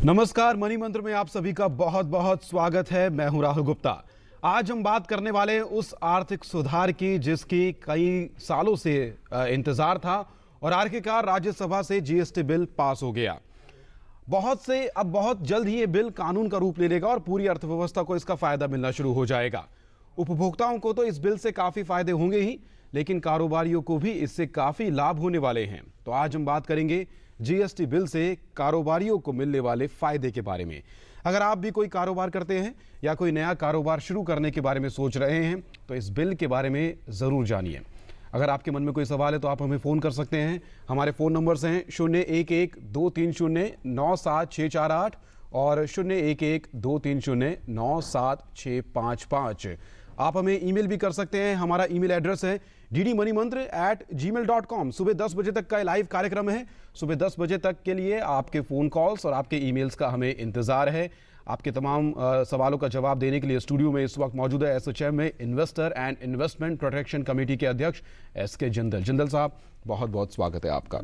नमस्कार, मनी मंत्र में आप सभी का बहुत बहुत स्वागत है। मैं हूं राहुल गुप्ता। आज हम बात करने वाले हैं उस आर्थिक सुधार की जिसकी कई सालों से इंतजार था और आखिरकार राज्यसभा से जीएसटी बिल पास हो गया। अब बहुत जल्द ही ये बिल कानून का रूप ले लेगा और पूरी अर्थव्यवस्था को इसका फायदा मिलना शुरू हो जाएगा। उपभोक्ताओं को तो इस बिल से काफी फायदे होंगे ही, लेकिन कारोबारियों को भी इससे काफी लाभ होने वाले हैं। तो आज हम बात करेंगे जीएसटी बिल से कारोबारियों को मिलने वाले फायदे के बारे में। अगर आप भी कोई कारोबार करते हैं या कोई नया कारोबार शुरू करने के बारे में सोच रहे हैं तो इस बिल के बारे में जरूर जानिए। अगर आपके मन में कोई सवाल है तो आप हमें फोन कर सकते हैं। हमारे फोन नंबर्स हैं 0112309768 और 0112309765। आप हमें ईमेल भी कर सकते हैं। हमारा ईमेल एड्रेस है ddmoneymantra@gmail.com। सुबह 10 बजे तक का लाइव कार्यक्रम है। सुबह 10 बजे तक के लिए आपके फ़ोन कॉल्स और आपके ईमेल्स का हमें इंतज़ार है। आपके तमाम सवालों का जवाब देने के लिए स्टूडियो में इस वक्त मौजूद है एसोचैम में investor and investment protection committee के अध्यक्ष एसके जिंदल। जिंदल साहब, बहुत बहुत स्वागत है आपका।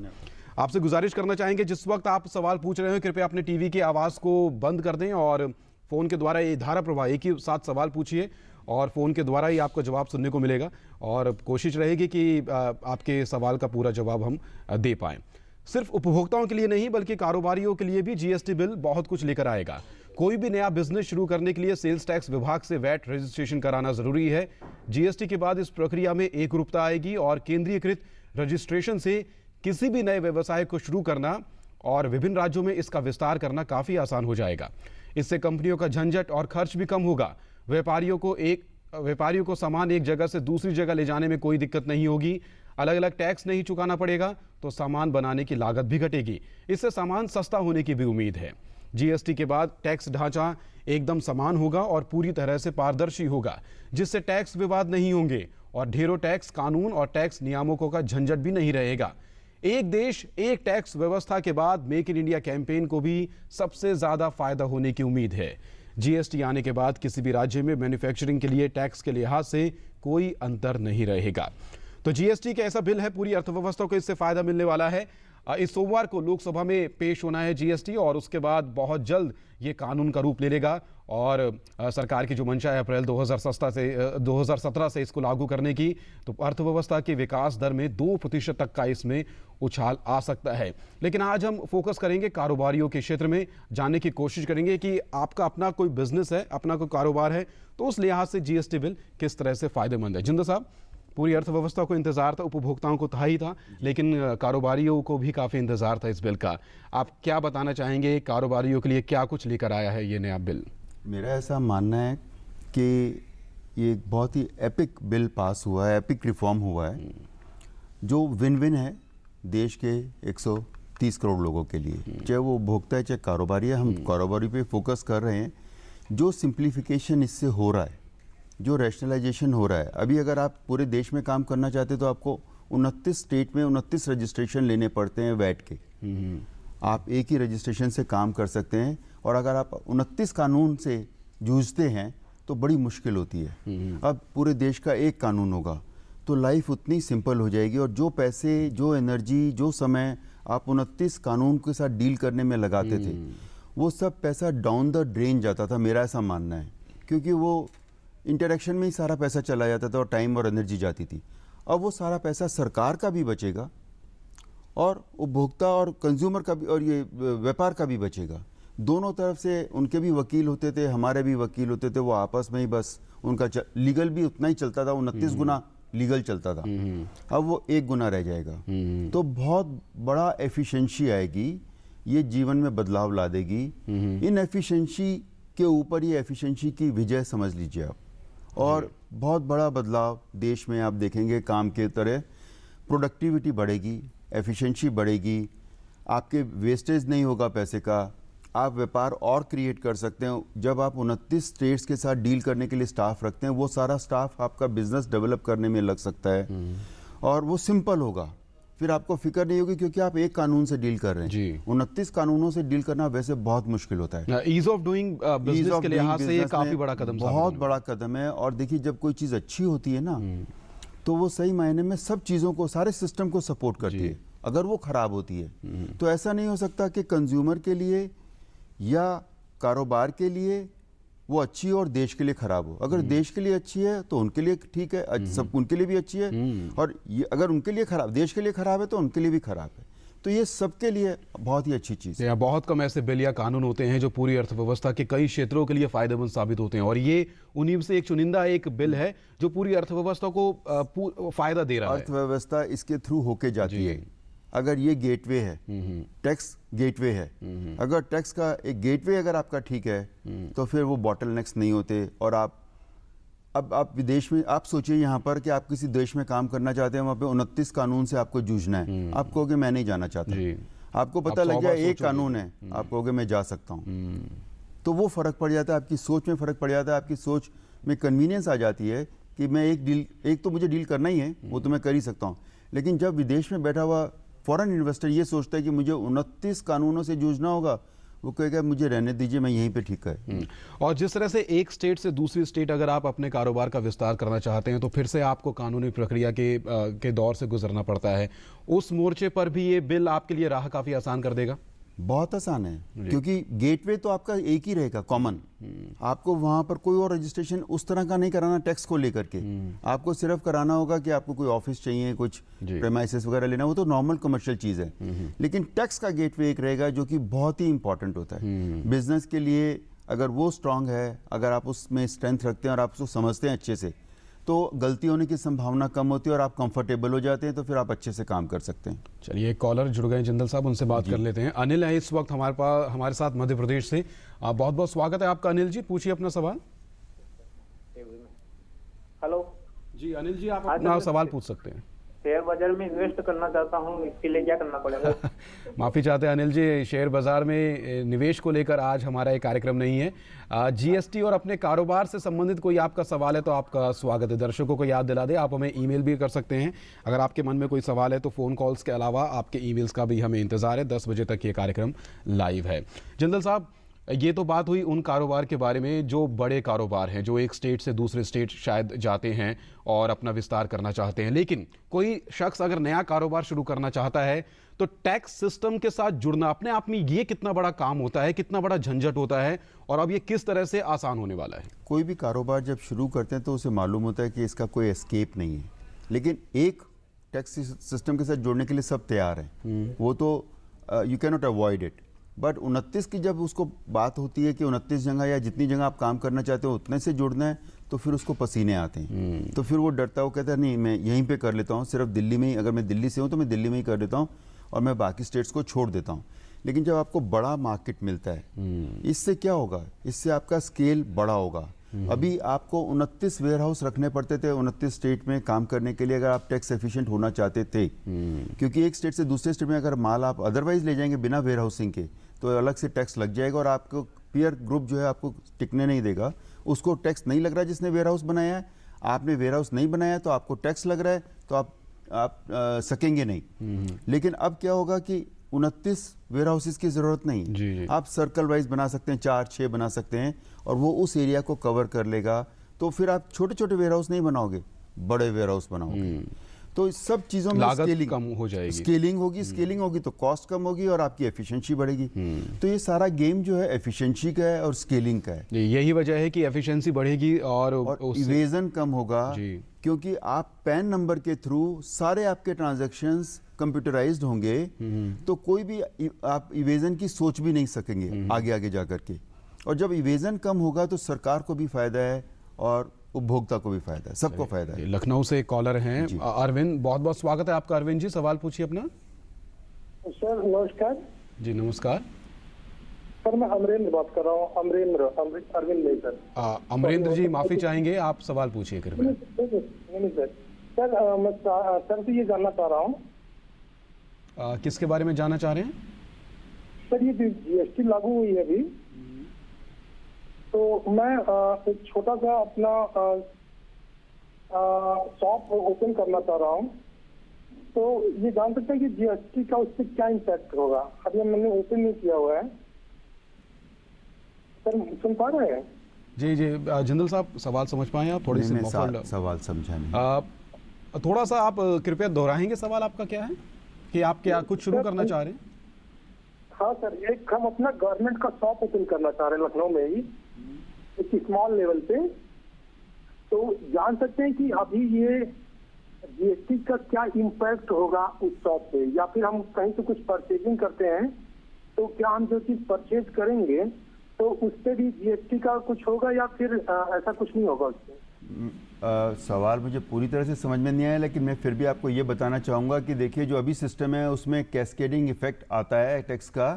आपसे गुजारिश करना चाहेंगे, जिस वक्त आप सवाल पूछ रहे हो कृपया अपने टीवी की आवाज़ को बंद कर दें और फ़ोन के द्वारा ये धारा प्रवाह एक ही साथ सवाल पूछिए और फ़ोन के द्वारा ही आपको जवाब सुनने को मिलेगा और कोशिश रहेगी कि आपके सवाल का पूरा जवाब हम दे पाएं। सिर्फ उपभोक्ताओं के लिए नहीं बल्कि कारोबारियों के लिए भी जीएसटी बिल बहुत कुछ लेकर आएगा। कोई भी नया बिजनेस शुरू करने के लिए सेल्स टैक्स विभाग से वैट रजिस्ट्रेशन कराना जरूरी है। जीएसटी के बाद इस प्रक्रिया में एकरूपता आएगी और केंद्रीयकृत रजिस्ट्रेशन से किसी भी नए व्यवसाय को शुरू करना और विभिन्न राज्यों में इसका विस्तार करना काफ़ी आसान हो जाएगा। इससे कंपनियों का झंझट और खर्च भी कम होगा। व्यापारियों को सामान एक जगह से दूसरी जगह ले जाने में कोई दिक्कत नहीं होगी। अलग अलग टैक्स नहीं चुकाना पड़ेगा तो सामान बनाने की लागत भी घटेगी। इससे सामान सस्ता होने की भी उम्मीद है। जीएसटी के बाद टैक्स ढांचा एकदम समान होगा और पूरी तरह से पारदर्शी होगा, जिससे टैक्स विवाद नहीं होंगे और ढेरों टैक्स कानून और टैक्स नियामकों का झंझट भी नहीं रहेगा। एक देश एक टैक्स व्यवस्था के बाद मेक इन इंडिया कैंपेन को भी सबसे ज्यादा फायदा होने की उम्मीद है। जीएसटी आने के बाद किसी भी राज्य में मैन्युफैक्चरिंग के लिए टैक्स के लिहाज से कोई अंतर नहीं रहेगा। तो जीएसटी का ऐसा बिल है, पूरी अर्थव्यवस्था को इससे फायदा मिलने वाला है। इस सोमवार को लोकसभा में पेश होना है जीएसटी और उसके बाद बहुत जल्द ये कानून का रूप ले लेगा और सरकार की जो मंशा है अप्रैल 2017 से इसको लागू करने की, तो अर्थव्यवस्था के विकास दर में 2% तक का इसमें उछाल आ सकता है। लेकिन आज हम फोकस करेंगे कारोबारियों के क्षेत्र में, जानने की कोशिश करेंगे कि आपका अपना कोई बिजनेस है, अपना कोई कारोबार है, तो उस लिहाज से जीएसटी बिल किस तरह से फायदेमंद है। जिंदल साहब, पूरी अर्थव्यवस्था को इंतजार था, उपभोक्ताओं को था ही था, लेकिन कारोबारियों को भी काफ़ी इंतजार था इस बिल का। आप क्या बताना चाहेंगे, कारोबारियों के लिए क्या कुछ लेकर आया है ये नया बिल? मेरा ऐसा मानना है कि ये बहुत ही एपिक बिल पास हुआ है, एपिक रिफॉर्म हुआ है जो विन विन है देश के 130 करोड़ लोगों के लिए, चाहे वो उपभोक्ता है चाहे कारोबारी है। हम कारोबारी पे फोकस कर रहे हैं। जो सिंप्लीफिकेशन इससे हो रहा है, जो रैशनलाइजेशन हो रहा है, अभी अगर आप पूरे देश में काम करना चाहते हैं तो आपको 29 स्टेट में 29 रजिस्ट्रेशन लेने पड़ते हैं वैट के। आप एक ही रजिस्ट्रेशन से काम कर सकते हैं और अगर आप 29 कानून से जूझते हैं तो बड़ी मुश्किल होती है। अब पूरे देश का एक कानून होगा तो लाइफ उतनी सिंपल हो जाएगी और जो पैसे, जो एनर्जी, जो समय आप 29 कानून के साथ डील करने में लगाते थे, वो सब पैसा डाउन द ड्रेन जाता था, मेरा ऐसा मानना है। क्योंकि वो इंटरेक्शन में ही सारा पैसा चला जाता था और टाइम और एनर्जी जाती थी। अब वो सारा पैसा सरकार का भी बचेगा और उपभोक्ता और कंज्यूमर का भी और ये व्यापार का भी बचेगा। दोनों तरफ से उनके भी वकील होते थे, हमारे भी वकील होते थे, वो आपस में ही बस उनका लीगल भी उतना ही चलता था, 29 गुना लीगल चलता था। अब वो 1 गुना रह जाएगा। तो बहुत बड़ा एफिशिएंसी आएगी, ये जीवन में बदलाव ला देगी। इन एफिशिएंसी के ऊपर ये एफिशिएंसी की विजय समझ लीजिए आप। और बहुत बड़ा बदलाव देश में आप देखेंगे। काम के तरह प्रोडक्टिविटी बढ़ेगी, एफिशिएंसी बढ़ेगी, आपके वेस्टेज नहीं होगा पैसे का, आप व्यापार और क्रिएट कर सकते हैं। जब आप 29 स्टेट्स के साथ डील करने के लिए स्टाफ रखते हैं, वो सारा स्टाफ आपका बिजनेस डेवलप करने में लग सकता है और वो सिंपल होगा। फिर आपको फिक्र नहीं होगी क्योंकि आप एक कानून से डील कर रहे हैं। 29 कानूनों से डील करना वैसे बहुत मुश्किल होता है। ईज ऑफ डूइंग बिजनेस के लिहाज से ये काफी बड़ा कदम, बहुत बड़ा कदम है। और देखिए, जब कोई चीज अच्छी होती है ना तो वो सही मायने में सब चीजों को, सारे सिस्टम को सपोर्ट करती है। अगर वो खराब होती है तो ऐसा नहीं हो सकता कि कंज्यूमर के लिए या कारोबार के लिए वो अच्छी हो और देश के लिए खराब हो। अगर देश के लिए अच्छी है तो उनके लिए ठीक है, सब उनके लिए भी अच्छी है, और ये अगर उनके लिए खराब, देश के लिए खराब है तो उनके लिए भी खराब है। तो ये सबके लिए बहुत ही अच्छी चीज़ है। यहाँ बहुत कम ऐसे बिल या कानून होते हैं जो पूरी अर्थव्यवस्था के कई क्षेत्रों के लिए फायदेमंद साबित होते हैं, और ये उन्हीं में से एक चुनिंदा एक बिल है जो पूरी अर्थव्यवस्था को फायदा दे रहा है। अर्थव्यवस्था इसके थ्रू होके जाती है। अगर ये गेटवे है, टैक्स गेटवे है, अगर टैक्स का एक गेटवे अगर आपका ठीक है तो फिर वो बॉटलनेक्स नहीं होते। और आप विदेश में, आप सोचिए यहाँ पर कि आप किसी देश में काम करना चाहते हैं, वहाँ पे 29 कानून से आपको जूझना है, आप कहोगे मैं नहीं जाना चाहता। आपको पता लग जाए एक कानून है, आप कहोगे मैं जा सकता हूँ। तो वो फर्क पड़ जाता है, आपकी सोच में फर्क पड़ जाता है, आपकी सोच में कन्वीनियंस आ जाती है कि मैं एक तो मुझे डील करना ही है, वो तो मैं कर ही सकता हूँ। लेकिन जब विदेश में बैठा हुआ फॉरेन इन्वेस्टर ये सोचता है कि मुझे 29 कानूनों से जूझना होगा, वो कहेगा मुझे रहने दीजिए, मैं यहीं पे ठीक है। और जिस तरह से एक स्टेट से दूसरी स्टेट अगर आप अपने कारोबार का विस्तार करना चाहते हैं तो फिर से आपको कानूनी प्रक्रिया के दौर से गुजरना पड़ता है। उस मोर्चे पर भी ये बिल आपके लिए राह काफी आसान कर देगा। बहुत आसान है, क्योंकि गेटवे तो आपका एक ही रहेगा, कॉमन। आपको वहां पर कोई और रजिस्ट्रेशन उस तरह का नहीं कराना टैक्स को लेकर के। आपको सिर्फ कराना होगा कि आपको कोई ऑफिस चाहिए, कुछ प्रेमाइसेस वगैरह लेना, वो तो नॉर्मल कमर्शियल चीज है। लेकिन टैक्स का गेटवे एक रहेगा जो कि बहुत ही इंपॉर्टेंट होता है बिजनेस के लिए। अगर वो स्ट्रांग है, अगर आप उसमें स्ट्रेंथ रखते हैं और आप उसको समझते हैं अच्छे से, तो गलती होने की संभावना कम होती है और आप कंफर्टेबल हो जाते हैं, तो फिर आप अच्छे से काम कर सकते हैं। चलिए, एक कॉलर जुड़ गए जिंदल साहब, उनसे बात कर लेते हैं। अनिल है इस वक्त हमारे साथ मध्य प्रदेश से। बहुत बहुत स्वागत है आपका अनिल जी, पूछिए अपना सवाल। हेलो जी अनिल जी, आप अपना सवाल पूछ सकते हैं। शेयर बाजार में इन्वेस्ट करना चाहता हूँ, इसके लिए क्या करना पड़ेगा? माफी चाहते हैं अनिल जी, शेयर बाजार में निवेश को लेकर आज हमारा ये कार्यक्रम नहीं है। जीएसटी और अपने कारोबार से संबंधित कोई आपका सवाल है तो आपका स्वागत है। दर्शकों को याद दिला दें, आप हमें ईमेल भी कर सकते हैं। अगर आपके मन में कोई सवाल है तो फोन कॉल्स के अलावा आपके ईमेल्स का भी हमें इंतजार है। 10 बजे तक ये कार्यक्रम लाइव है। जिंदल साहब, ये तो बात हुई उन कारोबार के बारे में जो बड़े कारोबार हैं, जो एक स्टेट से दूसरे स्टेट शायद जाते हैं और अपना विस्तार करना चाहते हैं। लेकिन कोई शख्स अगर नया कारोबार शुरू करना चाहता है तो टैक्स सिस्टम के साथ जुड़ना अपने आप में ये कितना बड़ा काम होता है, कितना बड़ा झंझट होता है, और अब ये किस तरह से आसान होने वाला है? कोई भी कारोबार जब शुरू करते हैं तो उसे मालूम होता है कि इसका कोई एस्केप नहीं है, लेकिन एक टैक्स सिस्टम के साथ जोड़ने के लिए सब तैयार हैं। वो तो you can not avoid it. But 29 की जब उसको बात होती है कि 29 जगह या जितनी जगह आप काम करना चाहते हो उतने से जुड़ना है, तो फिर उसको पसीने आते हैं। तो फिर वो डरता है, वो कहता है नहीं मैं यहीं पे कर लेता हूँ, सिर्फ दिल्ली में ही, अगर मैं दिल्ली से हूँ तो मैं दिल्ली में ही कर लेता हूँ और मैं बाकी स्टेट्स को छोड़ देता हूँ। लेकिन जब आपको बड़ा मार्केट मिलता है, इससे क्या होगा, इससे आपका स्केल बड़ा होगा। अभी आपको 29 वेयर हाउस रखने पड़ते थे 29 स्टेट में काम करने के लिए, अगर आप टैक्स एफिशिएंट होना चाहते थे। क्योंकि एक स्टेट से दूसरे स्टेट में अगर माल आप अदरवाइज ले जाएंगे बिना वेयर हाउसिंग के तो अलग से टैक्स लग जाएगा, और आपको पीयर ग्रुप जो है आपको टिकने नहीं देगा। उसको टैक्स नहीं लग रहा है जिसने वेयर हाउस बनाया है, आपने वेयर हाउस नहीं बनाया तो आपको टैक्स लग रहा है, तो आप सकेंगे नहीं। लेकिन अब क्या होगा कि 29 वेयर हाउसेस की जरूरत नहीं, जी। आप सर्कल वाइज बना सकते हैं, 4-6 बना सकते हैं, और वो उस एरिया को कवर कर लेगा। तो फिर आप छोटे छोटे वेयर हाउस नहीं बनाओगे, बड़े वेयर हाउस बनाओगे। तो इस सब चीजों में लागत कम हो जाएगी, स्केलिंग होगी तो कॉस्ट कम होगी और आपकी एफिशिएंसी बढ़ेगी। तो ये सारा गेम जो है एफिशिएंसी का है और स्केलिंग का है। यही वजह है कि एफिशिएंसी बढ़ेगी और इवेजन कम होगा, क्योंकि आप पैन नंबर के थ्रू सारे आपके ट्रांजैक्शंस कंप्यूटराइज्ड होंगे, तो कोई भी आप इवेजन की सोच भी नहीं सकेंगे आगे जाकर के। और जब इवेजन कम होगा तो सरकार को भी फायदा है और उपभोक्ता को भी फायदा है, सबको फायदा है। लखनऊ से कॉलर हैं अरविंद, बहुत बहुत स्वागत है आपका। अरविंद जी, सवाल पूछिए अपना। सर नमस्कार। जी नमस्कार सर, मैं अमरेंद्र बात कर रहा हूँ। अरविंद नहीं सर। अमरेंद्र जी माफी चाहेंगे, आप सवाल पूछिए कृपया। नहीं सर, मैं सर से ये जानना चाह रहा हूँ। किसके बारे में जानना चाह रहे हैं सर? ये जीएसटी लागू हुई है अभी, तो मैं एक छोटा सा अपना शॉप ओपन करना चाह रहा हूँ, तो ये जान सकते हैं कि जीएसटी का उस पर क्या इम्पैक्ट होगा? अभी मैंने ओपन नहीं किया हुआ है सर, सुन पा रहे हैं? जी जिंदल साहब, सवाल समझ पाए आप? थोड़ी सी सवाल समझा नहीं। थोड़ा सा आप कृपया दोहराएंगे, सवाल आपका क्या है कि आप क्या कुछ शुरू करना चाह रहे हैं? हाँ सर, एक हम अपना गारमेंट का शॉप ओपन करना चाह रहे हैं लखनऊ में ही, एक स्मॉल लेवल पे। तो जान सकते हैं कि अभी ये जीएसटी का क्या इम्पैक्ट होगा उस शॉप पे, या फिर हम कहीं से कुछ परचेजिंग करते हैं तो क्या हम जो चीज परचेज करेंगे तो उस पे भी जीएसटी का कुछ होगा, या फिर ऐसा कुछ नहीं होगा उससे? सवाल मुझे पूरी तरह से समझ में नहीं आया, लेकिन मैं फिर भी आपको ये बताना चाहूँगा कि देखिए जो अभी सिस्टम है उसमें कैस्केडिंग इफेक्ट आता है टैक्स का।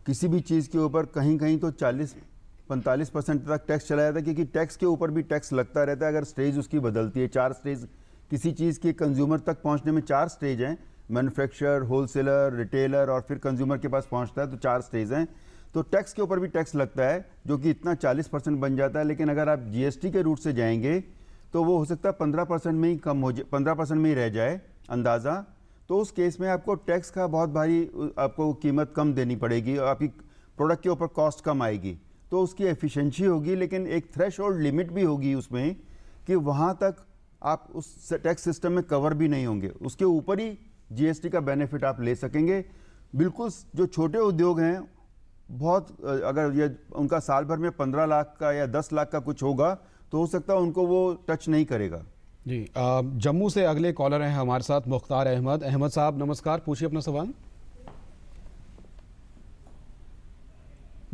किसी भी चीज़ के ऊपर कहीं कहीं तो 40-45% तक टैक्स चला जाता है, क्योंकि टैक्स के ऊपर भी टैक्स लगता रहता है अगर स्टेज उसकी बदलती है। 4 स्टेज किसी चीज़ के कंज्यूमर तक पहुँचने में 4 स्टेज हैं, मैन्युफैक्चरर, होलसेलर, रिटेलर और फिर कंज्यूमर के पास पहुँचता है, तो 4 स्टेज हैं। तो टैक्स के ऊपर भी टैक्स लगता है जो कि इतना 40% बन जाता है। लेकिन अगर आप जीएसटी के रूट से जाएंगे तो वो हो सकता है 15% में ही कम हो जाए, 15% में ही रह जाए अंदाज़ा। तो उस केस में आपको टैक्स का बहुत भारी आपको कीमत कम देनी पड़ेगी और आपकी प्रोडक्ट के ऊपर कॉस्ट कम आएगी, तो उसकी एफिशिएंसी होगी। लेकिन एक थ्रेशोल्ड लिमिट भी होगी उसमें कि वहाँ तक आप उस टैक्स सिस्टम में कवर भी नहीं होंगे, उसके ऊपर ही जीएसटी का बेनिफिट आप ले सकेंगे। बिल्कुल जो छोटे उद्योग हैं बहुत, अगर ये उनका साल भर में 15 लाख का या 10 लाख का कुछ होगा तो हो सकता है उनको वो टच नहीं करेगा। जी, जम्मू से अगले कॉलर हैं हमारे साथ मुख्तार अहमद। अहमद साहब नमस्कार, पूछिए अपना सवाल।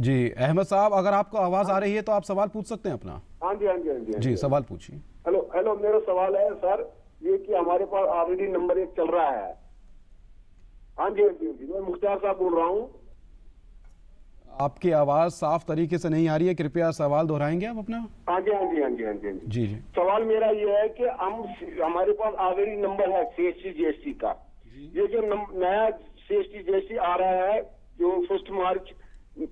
जी अहमद साहब, अगर आपको आवाज आ रही है तो आप सवाल पूछ सकते हैं अपना। हाँ जी, हाँ जी, हाँ जी, हाँ जी सवाल पूछिए। हेलो हेलो, मेरा सवाल है सर ये कि हमारे पास ऑलरेडी नंबर 1 चल रहा है। हाँ जी, हाँ जी, हाँ जी, मैं मुख्तार साहब बोल रहा हूँ। आपकी आवाज साफ तरीके से नहीं आ रही है, कृपया सवाल दोहराएंगे आप अपना। हाँ जी, हाँ जी, हाँ जी, हाँ जी, हाँ जी। जी जी सवाल मेरा ये है कि हमारे पास ऑलरेडी नंबर है सीएसटी जीएसटी का। ये जो नया सीएसटी जीएसटी आ रहा है जो 1 मार्च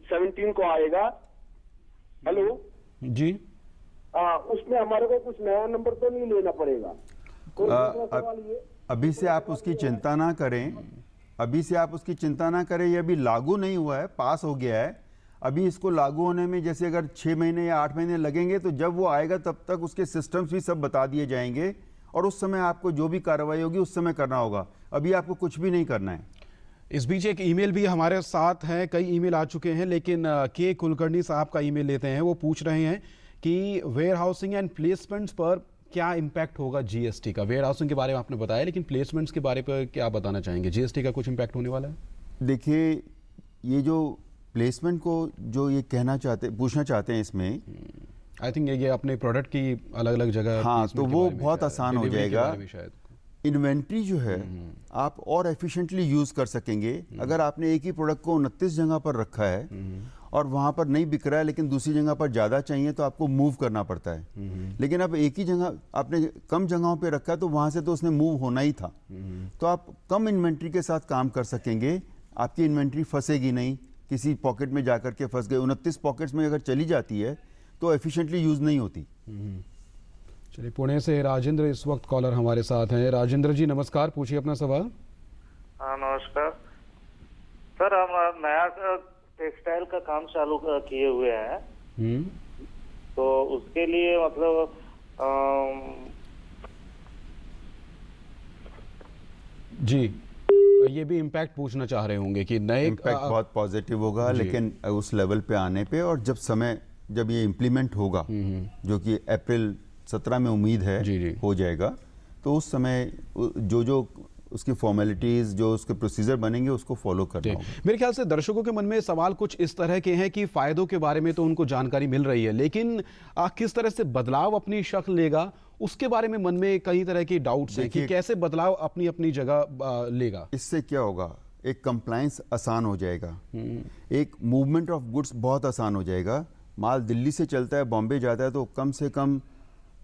17 को आएगा, हेलो जी, उसमें हमारे को कुछ नया नंबर तो नहीं लेना पड़ेगा? अभी से आप उसकी चिंता ना करें, अभी से आप उसकी चिंता ना करें। ये अभी लागू नहीं हुआ है, पास हो गया है। अभी इसको लागू होने में जैसे अगर 6 महीने या 8 महीने लगेंगे, तो जब वो आएगा तब तक उसके सिस्टम्स भी सब बता दिए जाएंगे और उस समय आपको जो भी कार्रवाई होगी उस समय करना होगा। अभी आपको कुछ भी नहीं करना है। इस बीच एक ईमेल भी हमारे साथ है, कई ईमेल आ चुके हैं, लेकिन के कुलकर्णी साहब का ईमेल लेते हैं। वो पूछ रहे हैं कि वेयर हाउसिंग एंड प्लेसमेंट्स पर क्या इम्पैक्ट होगा जीएसटी का। वेयर हाउसिंग के बारे में आपने बताया, लेकिन प्लेसमेंट्स के बारे पर क्या बताना चाहेंगे? जीएसटी का कुछ इम्पैक्ट होने वाला है? देखिए, ये जो प्लेसमेंट को जो ये पूछना चाहते हैं इसमें, आई थिंक ये अपने प्रोडक्ट की अलग अलग जगह, हाँ, तो वो बहुत आसान हो जाएगा। इन्वेंट्री जो है आप और एफिशिएंटली यूज़ कर सकेंगे। अगर आपने एक ही प्रोडक्ट को 29 जगह पर रखा है और वहाँ पर नहीं बिक रहा है लेकिन दूसरी जगह पर ज़्यादा चाहिए, तो आपको मूव करना पड़ता है। लेकिन अब एक ही जगह आपने कम जगहों पे रखा है तो वहाँ से तो उसने मूव होना ही था। तो आप कम इन्वेंट्री के साथ काम कर सकेंगे, आपकी इन्वेंट्री फंसेगी नहीं, किसी पॉकेट में जाकर के फंस गए। 29 पॉकेट्स में अगर चली जाती है तो एफिशिएंटली यूज़ नहीं होती। चलिए, पुणे से राजेंद्र इस वक्त कॉलर हमारे साथ हैं। राजेंद्र जी नमस्कार, पूछिए अपना सवाल। हाँ नमस्कार सर, हम नया टेक्सटाइल का काम चालू किए हुए हैं, तो उसके लिए मतलब जी ये भी इम्पैक्ट पूछना चाह रहे होंगे कि नए इम्पैक्ट बहुत पॉजिटिव होगा, लेकिन उस लेवल पे आने पे और जब ये इम्प्लीमेंट होगा, जो कि अप्रैल 17 में उम्मीद है जी। हो जाएगा, तो उस समय जो उसकी फॉर्मेलिटीज, जो उसके प्रोसीजर बनेंगे उसको फॉलो करना होगा। मेरे ख्याल से दर्शकों के मन में सवाल कुछ इस तरह के हैं कि फायदों के बारे में तो उनको जानकारी मिल रही है, लेकिन किस तरह से बदलाव अपनी शक्ल लेगा उसके बारे में मन में कई तरह की डाउट्स हैं कि कैसे बदलाव अपनी अपनी जगह लेगा। इससे क्या होगा, एक कंप्लायंस आसान हो जाएगा, एक मूवमेंट ऑफ गुड्स बहुत आसान हो जाएगा। माल दिल्ली से चलता है, बॉम्बे जाता है, तो कम से कम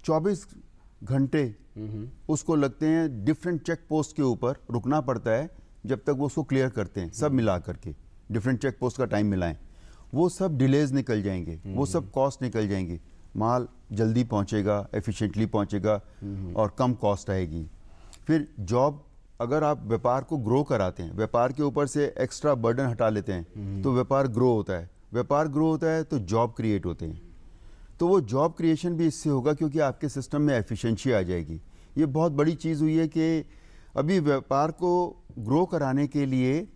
24 घंटे उसको लगते हैं डिफरेंट चेक पोस्ट के ऊपर रुकना पड़ता है जब तक वो उसको क्लियर करते हैं। सब मिला करके डिफरेंट चेक पोस्ट का टाइम मिलाएं, वो सब डिलेज निकल जाएंगे, वो सब कॉस्ट निकल जाएंगी, माल जल्दी पहुंचेगा, एफिशिएंटली पहुंचेगा और कम कॉस्ट आएगी। फिर जॉब, अगर आप व्यापार को ग्रो कराते हैं, व्यापार के ऊपर से एक्स्ट्रा बर्डन हटा लेते हैं, तो व्यापार ग्रो होता है। व्यापार ग्रो होता है तो जॉब क्रिएट होते हैं, तो वो जॉब क्रिएशन भी इससे होगा क्योंकि आपके सिस्टम में एफिशिएंसी आ जाएगी। ये बहुत बड़ी चीज़ हुई है कि अभी व्यापार को ग्रो कराने के लिए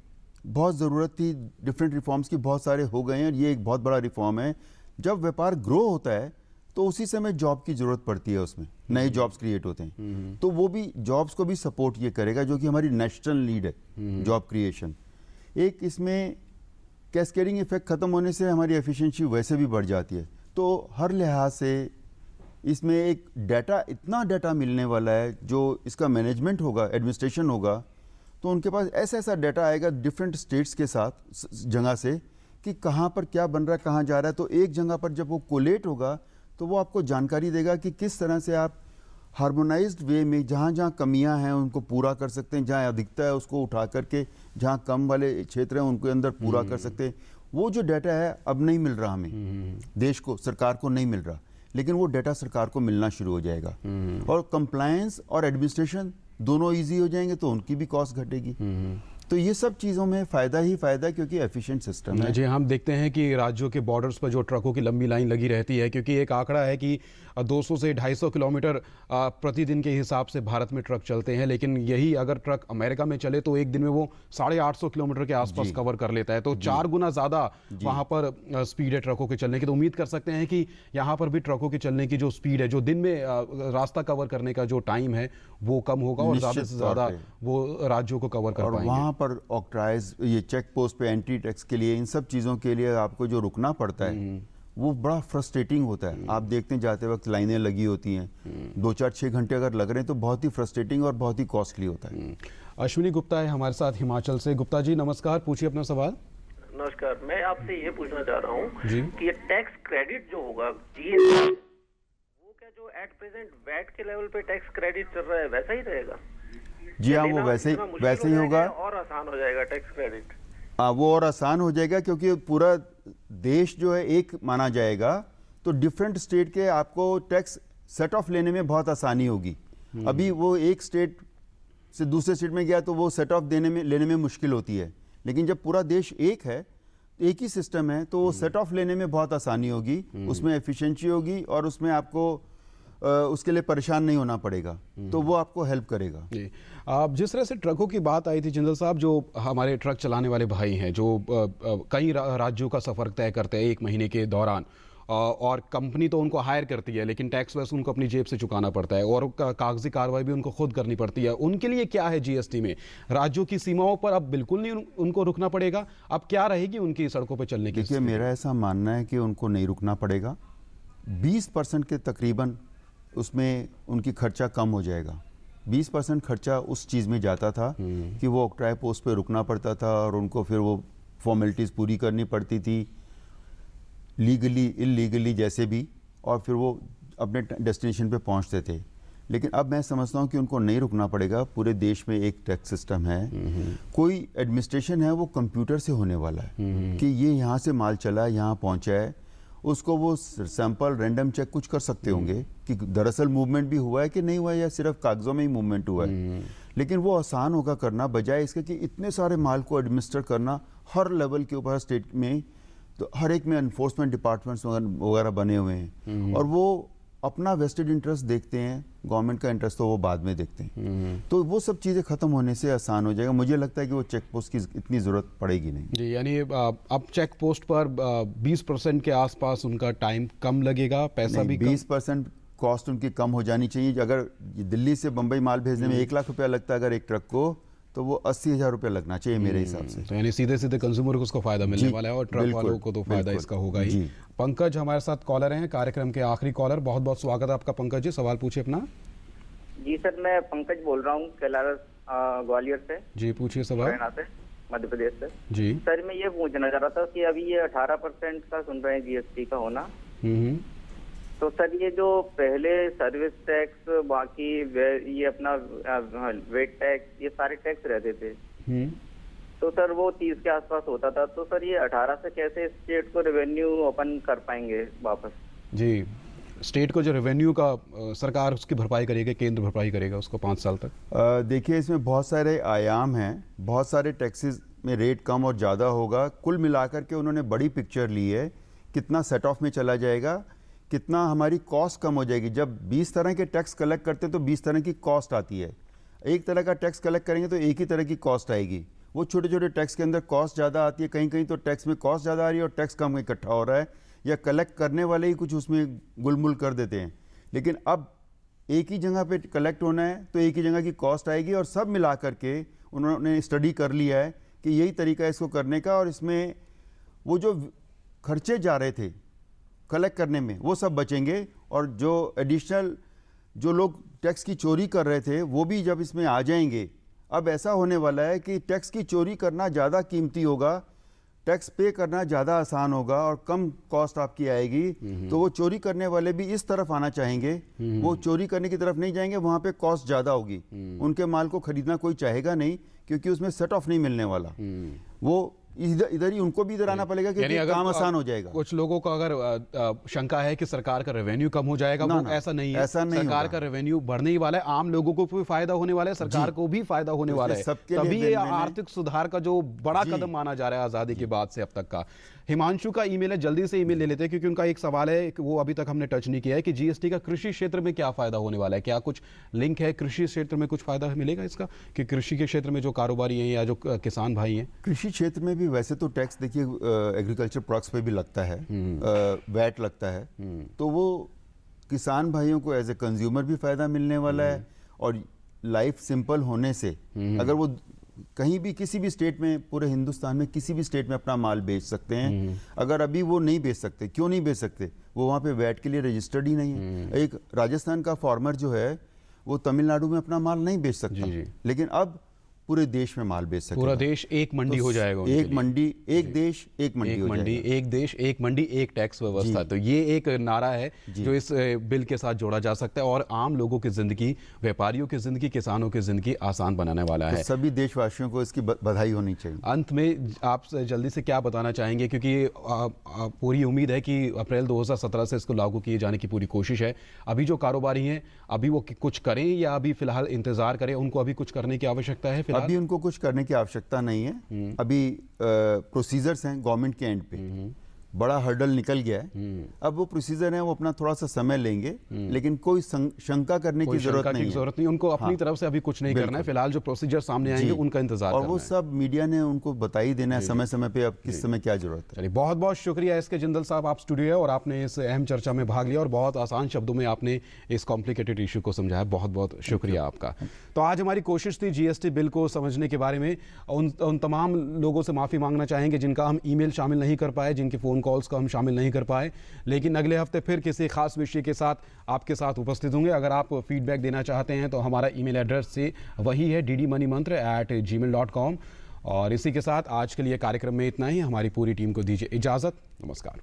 बहुत ज़रूरत थी डिफरेंट रिफॉर्म्स की, बहुत सारे हो गए हैं और ये एक बहुत बड़ा रिफॉर्म है। जब व्यापार ग्रो होता है तो उसी समय जॉब की ज़रूरत पड़ती है, उसमें नए जॉब्स क्रिएट होते हैं, तो वो भी जॉब्स को भी सपोर्ट ये करेगा, जो कि हमारी नेशनल नीड है, जॉब क्रिएशन। एक इसमें कैस्केडिंग इफेक्ट ख़त्म होने से हमारी एफिशिएंसी वैसे भी बढ़ जाती है। तो हर लिहाज से इसमें एक डाटा, इतना डाटा मिलने वाला है, जो इसका मैनेजमेंट होगा, एडमिनिस्ट्रेशन होगा, तो उनके पास ऐसा ऐसा डाटा आएगा डिफरेंट स्टेट्स के साथ जगह से कि कहाँ पर क्या बन रहा है, कहाँ जा रहा है। तो एक जगह पर जब वो कोलेट होगा तो वो आपको जानकारी देगा कि किस तरह से आप हार्मोनाइज्ड वे में जहाँ जहाँ कमियाँ हैं उनको पूरा कर सकते हैं, जहाँ अधिकता है उसको उठा करके जहाँ कम वाले क्षेत्र हैं उनके अंदर पूरा कर सकते हैं। वो जो डाटा है अब नहीं मिल रहा हमें, देश को, सरकार को नहीं मिल रहा, लेकिन वो डाटा सरकार को मिलना शुरू हो जाएगा और कंप्लायंस और एडमिनिस्ट्रेशन दोनों इजी हो जाएंगे तो उनकी भी कॉस्ट घटेगी। तो ये सब चीज़ों में फ़ायदा ही फ़ायदा है, क्योंकि एफिशिएंट सिस्टम है। जी, हम देखते हैं कि राज्यों के बॉर्डर्स पर जो ट्रकों की लंबी लाइन लगी रहती है, क्योंकि एक आंकड़ा है कि 200 से 250 किलोमीटर प्रतिदिन के हिसाब से भारत में ट्रक चलते हैं, लेकिन यही अगर ट्रक अमेरिका में चले तो एक दिन में वो 850 किलोमीटर के आसपास कवर कर लेता है। तो 4 गुना ज़्यादा वहाँ पर स्पीड है ट्रकों के चलने की। तो उम्मीद कर सकते हैं कि यहाँ पर भी ट्रकों के चलने की जो स्पीड है, जो दिन में रास्ता कवर करने का जो टाइम है वो कम होगा और ज़्यादा से ज़्यादा वो राज्यों को कवर कर पाएंगे। वहाँ पर ऑक्ट्राइज, ये चेक पोस्ट पे एंट्री टैक्स के लिए, इन सब चीज़ों के लिए आपको जो रुकना पड़ता है वो बड़ा फ्रस्ट्रेटिंग होता है। आप देखते हैं जाते वक्त लाइनें लगी होती हैं, 2-4-6 घंटे अगर लग रहे हैं तो बहुत ही फ्रस्ट्रेटिंग और बहुत ही कॉस्टली होता है। अश्विनी गुप्ता है हमारे साथ हिमाचल से। गुप्ता जी नमस्कार, पूछिए अपना सवाल। नमस्कार, मैं आपसे ये पूछना चाह रहा हूँ जी कि ये टैक्स क्रेडिट जो होगा जीएसटी, वो क्या जो एट प्रेजेंट वैट के लेवल पे टैक्स क्रेडिट चल रहा है वैसा ही रहेगा? जी हाँ, वो वैसे ही होगा और आसान हो जाएगा टैक्स क्रेडिट? वो और आसान हो जाएगा, क्योंकि पूरा देश जो है एक माना जाएगा, तो डिफरेंट स्टेट के आपको टैक्स सेट ऑफ लेने में बहुत आसानी होगी। अभी वो एक स्टेट से दूसरे स्टेट में गया तो वो सेट ऑफ लेने में मुश्किल होती है, लेकिन जब पूरा देश एक है, एक ही सिस्टम है, तो वो सेट ऑफ लेने में बहुत आसानी होगी, उसमें एफिशिएंसी होगी और उसमें आपको उसके लिए परेशान नहीं होना पड़ेगा, तो वो आपको हेल्प करेगा। जी, आप जिस तरह से ट्रकों की बात आई थी जिंदल साहब, जो हमारे ट्रक चलाने वाले भाई हैं जो कई राज्यों का सफ़र तय करते हैं 1 महीने के दौरान, और कंपनी तो उनको हायर करती है लेकिन टैक्स वैसे उनको अपनी जेब से चुकाना पड़ता है और कागजी कार्रवाई भी उनको खुद करनी पड़ती है, उनके लिए क्या है जीएसटी में? राज्यों की सीमाओं पर अब बिल्कुल नहीं उनको रुकना पड़ेगा, अब क्या रहेगी उनकी सड़कों पर चलने की? देखिए, मेरा ऐसा मानना है कि उनको नहीं रुकना पड़ेगा। 20% के तकरीबन उसमें उनकी खर्चा कम हो जाएगा। 20% खर्चा उस चीज़ में जाता था कि वो ऑक्ट्राई पोस्ट पे रुकना पड़ता था और उनको फिर वो फॉर्मेलिटीज़ पूरी करनी पड़ती थी, लीगली इलीगली जैसे भी, और फिर वो अपने डेस्टिनेशन पे पहुंचते थे। लेकिन अब मैं समझता हूं कि उनको नहीं रुकना पड़ेगा। पूरे देश में एक टैक्स सिस्टम है, कोई एडमिनिस्ट्रेशन है वो कंप्यूटर से होने वाला है कि ये यहाँ से माल चला, यहाँ पहुँचा है, उसको वो सैंपल रैंडम चेक कुछ कर सकते होंगे कि दरअसल मूवमेंट भी हुआ है कि नहीं हुआ है या सिर्फ कागजों में ही मूवमेंट हुआ है। लेकिन वो आसान होगा करना, बजाय इसके कि इतने सारे माल को एडमिनिस्टर करना हर लेवल के ऊपर, स्टेट में तो हर एक में एनफोर्समेंट डिपार्टमेंट्स वगैरह बने हुए हैं और वो अपना वेस्टेड इंटरेस्ट देखते हैं, गवर्नमेंट का इंटरेस्ट तो वो बाद में देखते हैं। तो वो सब चीज़ें ख़त्म होने से आसान हो जाएगा। मुझे लगता है कि वो चेक पोस्ट की इतनी ज़रूरत पड़ेगी नहीं। जी, यानी अब चेक पोस्ट पर 20% के आसपास उनका टाइम कम लगेगा, पैसा भी 20% कॉस्ट उनकी कम हो जानी चाहिए। अगर दिल्ली से बम्बई माल भेजने में 1 लाख रुपया लगता है अगर एक ट्रक को, तो वो 80,000 रुपया लगना चाहिए मेरे हिसाब से। तो यानी सीधे सीधे कंज्यूमर को उसको फायदा मिलने वाला है और ट्रक वालों को तो फायदा इसका होगा ही। पंकज हमारे साथ कॉलर हैं, कार्यक्रम के आखिरी कॉलर। बहुत बहुत स्वागत है आपका पंकज जी, सवाल पूछिए अपना। जी सर, मैं पंकज बोल रहा हूँ कैलारस ग्वालियर से। जी पूछिए सवाल। हरियाणा से, मध्य प्रदेश से। जी सर, मैं ये पूछना चाह रहा था कि अभी ये 18% का सुन रहे हैं जीएसटी का होना, तो सर ये जो पहले सर्विस टैक्स, बाकी ये अपना वेट टैक्स, ये सारे टैक्स रहते थे, तो सर वो 30 के आसपास होता था, तो सर ये 18 से कैसे स्टेट को रेवेन्यू ओपन कर पाएंगे वापस? जी, स्टेट को जो रेवेन्यू का सरकार उसकी भरपाई करेगी, केंद्र भरपाई करेगा उसको 5 साल तक। देखिए, इसमें बहुत सारे आयाम हैं, बहुत सारे टैक्सेस में रेट कम और ज़्यादा होगा। कुल मिलाकर के उन्होंने बड़ी पिक्चर ली है, कितना सेट ऑफ में चला जाएगा, कितना हमारी कॉस्ट कम हो जाएगी। जब 20 तरह के टैक्स कलेक्ट करते हैं तो 20 तरह की कॉस्ट आती है। एक तरह का टैक्स कलेक्ट करेंगे तो एक ही तरह की कॉस्ट आएगी। वो छोटे छोटे टैक्स के अंदर कॉस्ट ज़्यादा आती है, कहीं कहीं तो टैक्स में कॉस्ट ज़्यादा आ रही है और टैक्स कम इकट्ठा हो रहा है, या कलेक्ट करने वाले ही कुछ उसमें गुलमुल कर देते हैं। लेकिन अब एक ही जगह पे कलेक्ट होना है तो एक ही जगह की कॉस्ट आएगी, और सब मिला करके उन्होंने स्टडी कर लिया है कि यही तरीका है इसको करने का, और इसमें वो जो खर्चे जा रहे थे कलेक्ट करने में वो सब बचेंगे, और जो एडिशनल जो लोग टैक्स की चोरी कर रहे थे वो भी जब इसमें आ जाएंगे। अब ऐसा होने वाला है कि टैक्स की चोरी करना ज़्यादा कीमती होगा, टैक्स पे करना ज़्यादा आसान होगा और कम कॉस्ट आपकी आएगी। तो वो चोरी करने वाले भी इस तरफ आना चाहेंगे, वो चोरी करने की तरफ नहीं जाएंगे, वहाँ पे कॉस्ट ज़्यादा होगी, उनके माल को खरीदना कोई चाहेगा नहीं, क्योंकि उसमें सेट ऑफ नहीं मिलने वाला। वो इधर ही उनको भी इधर आना पड़ेगा क्योंकि काम आसान हो जाएगा। कुछ लोगों का अगर शंका है कि सरकार का रेवेन्यू कम हो जाएगा, वो ऐसा नहीं है। ऐसा नहीं सरकार होगा। का रेवेन्यू बढ़ने ही वाला है, आम लोगों को भी फायदा होने वाला है, सरकार को भी फायदा होने वाला है। सबके लिए तभी ये win-win है। आर्थिक सुधार का जो बड़ा कदम माना जा रहा है आजादी के बाद से अब तक का। हिमांशु का ईमेल है, जल्दी से ईमेल ले लेते हैं क्योंकि उनका एक सवाल है कि वो अभी तक हमने टच नहीं किया है कि जीएसटी का कृषि क्षेत्र में क्या फायदा होने वाला है। क्या कुछ लिंक है, कृषि क्षेत्र में कुछ फायदा मिलेगा इसका, कि कृषि के क्षेत्र में जो कारोबारी हैं या जो किसान भाई हैं? कृषि क्षेत्र में भी वैसे तो टैक्स देखिए एग्रीकल्चर प्रोडक्ट्स पे भी लगता है, वैट लगता है, तो वो किसान भाइयों को एज ए कंज्यूमर भी फायदा मिलने वाला है, और लाइफ सिंपल होने से अगर वो कहीं भी किसी भी स्टेट में, पूरे हिंदुस्तान में किसी भी स्टेट में अपना माल बेच सकते हैं। अगर अभी वो नहीं बेच सकते, क्यों नहीं बेच सकते? वो वहाँ पे वैट के लिए रजिस्टर्ड ही नहीं है। एक राजस्थान का फार्मर जो है वो तमिलनाडु में अपना माल नहीं बेच सकता, लेकिन अब पूरे देश में माल बेच सकते, पूरा देश एक मंडी हो जाएगा उनके एक लिए। मंडी, एक देश एक मंडी हो जाएगा। एक देश एक मंडी एक टैक्स व्यवस्था, तो ये एक नारा है जो इस बिल के साथ जोड़ा जा सकता है और आम लोगों की जिंदगी, व्यापारियों की जिंदगी, किसानों की जिंदगी आसान बनाने वाला है। सभी देशवासियों को इसकी बधाई होनी चाहिए। अंत में आप जल्दी से क्या बताना चाहेंगे, क्योंकि पूरी उम्मीद है कि अप्रैल 2017 से इसको लागू किए जाने की पूरी कोशिश है। अभी जो कारोबारी हैं, अभी वो कुछ करें या अभी फिलहाल इंतजार करें? उनको अभी कुछ करने की आवश्यकता है फिलहाल? अभी उनको कुछ करने की आवश्यकता नहीं है। अभी प्रोसीजर्स हैं गवर्नमेंट के एंड पे, बड़ा हर्डल निकल गया है। अब वो प्रोसीजर है, वो अपना थोड़ा सा समय लेंगे, लेकिन कोई शंका करने की जरूरत नहीं है। उनको अपनी तरफ से अभी कुछ नहीं करना है। फिलहाल जो प्रोसीजर सामने आएंगे उनका इंतजार और वो सब मीडिया ने उनको बता ही देना है समय समय पे, अब किस समय क्या जरूरत है। चलिए, बहुत बहुत शुक्रिया एस के जिंदल साहब, आप स्टूडियो है और आपने इस अहम चर्चा में भाग लिया और बहुत आसान शब्दों में आपने इस कॉम्प्लिकेटेड इशू को समझाया। बहुत बहुत शुक्रिया आपका। तो आज हमारी कोशिश थी जीएसटी बिल को समझने के बारे में। उन तमाम लोगों से माफ़ी मांगना चाहेंगे जिनका हम ईमेल शामिल नहीं कर पाए, जिनके फ़ोन कॉल्स को हम शामिल नहीं कर पाए, लेकिन अगले हफ्ते फिर किसी खास विषय के साथ आपके साथ उपस्थित होंगे। अगर आप फीडबैक देना चाहते हैं तो हमारा ईमेल एड्रेस से वही है ddmoneymantra@gmail.com। और इसी के साथ आज के लिए कार्यक्रम में इतना ही। हमारी पूरी टीम को दीजिए इजाज़त। नमस्कार।